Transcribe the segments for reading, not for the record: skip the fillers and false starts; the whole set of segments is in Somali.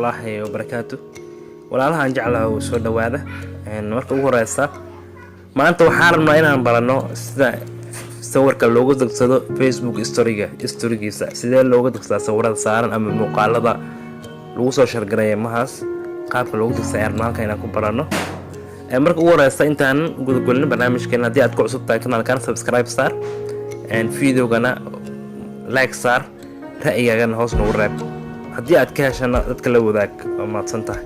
الله وبركاته walaalaha aan jeclahay oo soo dhawaada marka ugu horeysa maanta waxaan rabnaa inaan barano sida sawirka loogu dagsado Facebook story-giisa sidee loogu dagsadaa sawirada saaran ama muuqaalada lagu soo shargaray mahas qaabka loogu dagsaday arnaalka inaan ku barano marka ugu horeysa intaan gudagolin barnaamijkeena haddii aad ku cusub tahay kanaalkan subscribe star videogana like star ra'yigaagana hoos noogu reeb haddii aad ka heshana dadka la wadaag waa mahadsan tahay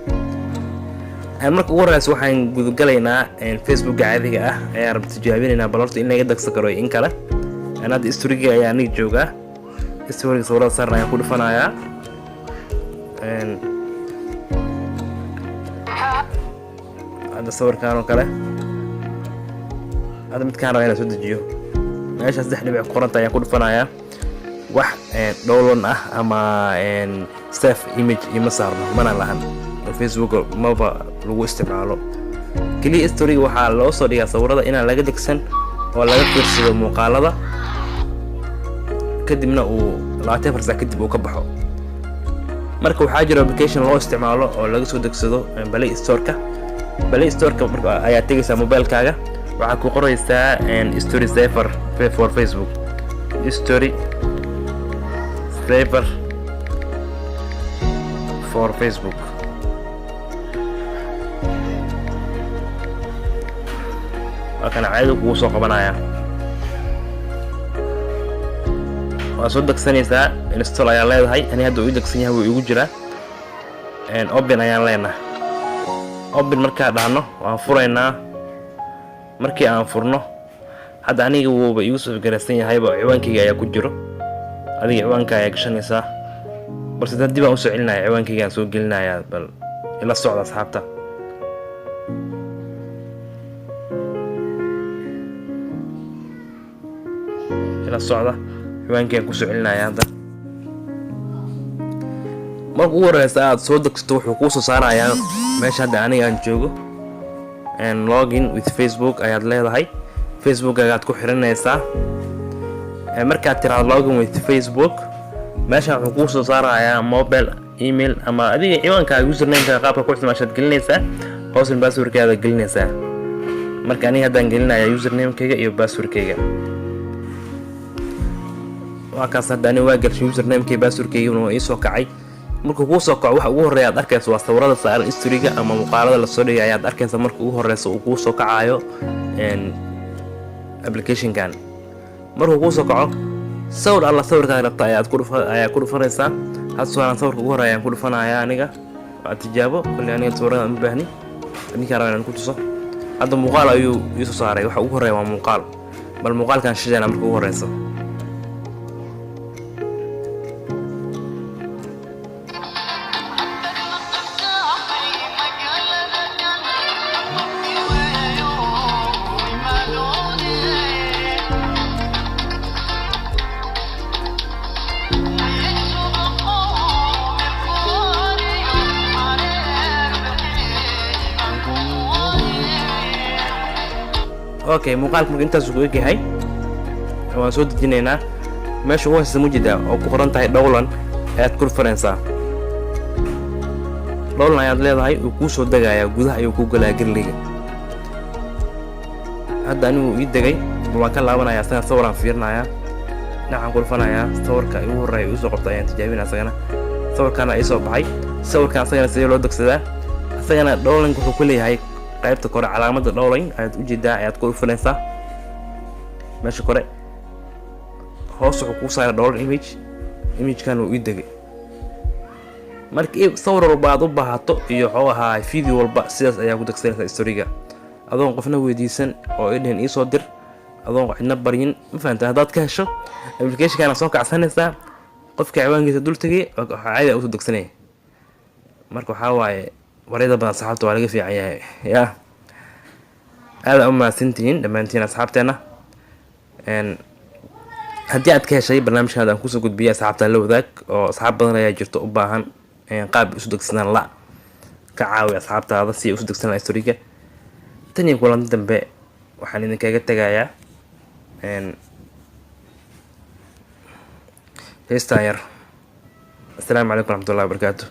marka ugu horeysa waxaan gudagalaynaa Facebook caadiga ah ayaan rabta tijaabinaynaa bal horta in laga dagsan karo in kale hadda story-ga ayaa aniga joogaa story-ga sawirada saaran ayaan ku dhufanayaa hadda sawirkan oo kale hadda midkaan rabaa inaan soo dejiyo meeshaas 3 dhibic qoranta ayaan ku dhufanayaa wax download ah ama save image ima saarno mana lahan Facebook maba lagu isticmaalo kaliya story waxaa loo soo dhigaa sawirada inaan laga dagsan oo laga fiirsado muuqaalada kadibna uu 24 saac kadib uu ka baxo marka waxaa jira application loo isticmaalo oo laga soo dagsado Play Store-ka marka ayaa tagaysaa mobilkaaga waxaa ku qoraysaa story saver for Facebook story saver for Facebook وكان عادي وصو قبنايا واسو دغسانيسا انستول ayaa leedahay ani hadda uu dagsan yahay wuu igu jiraa open ayaan leenahay open marka dhaano waan furaynaa markii aan furno hadda aniga wuu igu soo garaysan yahay ciwaankayga ayaa ku jiro adiga ciwaanka ayaa gashanaysaa balse dib aan u soo celinayaa ciwaankayga aan soo gelinayaa bal ila socda asxaabta socda ciwaankeen ku soo celinaya hadda marka ugu horeysa aad soo dagsato wuxuu kuu soo saarayaa meesha hadda aniga aan joogo login with Facebook ayaad leedahay Facebook ayaad ku xiranaysaa markaad tiraahdo login with Facebook meesha wuxuu kuu soo saarayaa mobile email ama adiga ciwaankaaga username-ka qaabka ku isticmaashaad gelinaysaa hoosna password-kaada gelinaysaa marka aniga haddaan gelinayaa username-kayga iyo password-kayga وakaas hadda ani waa galshay username-kay password-kayga uu soo kacay marka uu soo kaco waxa ugu horeeya aad arkayso waa sawirada saaran story-ga ama muuqaalada la soo dhigay ayaad arkaysaa marka ugu horeysa uu ku soo kacayo application-kan marka uu soo kaco sawir alla sawirka rabta ayaad ku dhufanaysaa hadda sawirka ugu horeeya aan ku dhufanayaa aniga waa tijaabo kulli aniga sawirada ma baahni ninka rabaa inaan ku tuso hadda muuqaal ayuu soo saaray waxa ugu horeeya waa muuqaal bal muuqaalkan shidana marka ugu horeysa okay muuqaalka marka intaas uu eegyahay waan soo dejinaynaa meesha uu haysta mujida oo ku qoran tahay download ayaad ku referensa download ayaad leedahay uu ku soo dagayaa gudaha ayuu ku galaa galiga hadda anigu ii dagay waan ka laabanayaa asana sawiraan fiirinayaa waxaan ku rufanayaa sawirka ugu horeeya uu soo qortay ayaan tijaabinaa asagana sawirkana ay soo baxay sawirkan asagana sidee loo dagsadaa asagana download wuxuu ku leeyahay qaybta kore calaamada download ayaad u jeedaa ayaad ku dhufanaysaa meesha kore hoos wuxuu ku saaray download image-kan uu idagay markii sawir walba aad u baahato iyo video walba sidaas ayaa ku dagsanaysaa story-ga adoon qofna weydiisan oo idin ii soo dir adoon cidna baryin ma fahantaa haddaad ka hesho application-kana soo kacsanaysaa qofka ciwaankiisa dul tagay caadi u soo dagsanaya marka waxaa waaye warayda badan asxaabta waa laga fiican yahay yaa aad u mahadsantihiin dhammaantiin asxaabteena haddii aad ka heshay barnaamijkan aan kusoo gudbiyay asxaabta la wadaag oo asxaab badan ayaa jirto u baahan qaab isu dagsanaan la ka caawi asxaabtaada si isu dagsanaan story-ga tan iyo kulanti dambe waxaan idinkaga tagayaa heestaan yar. Assalaamu calaykum waraxmatullaahi wabarakaatuh.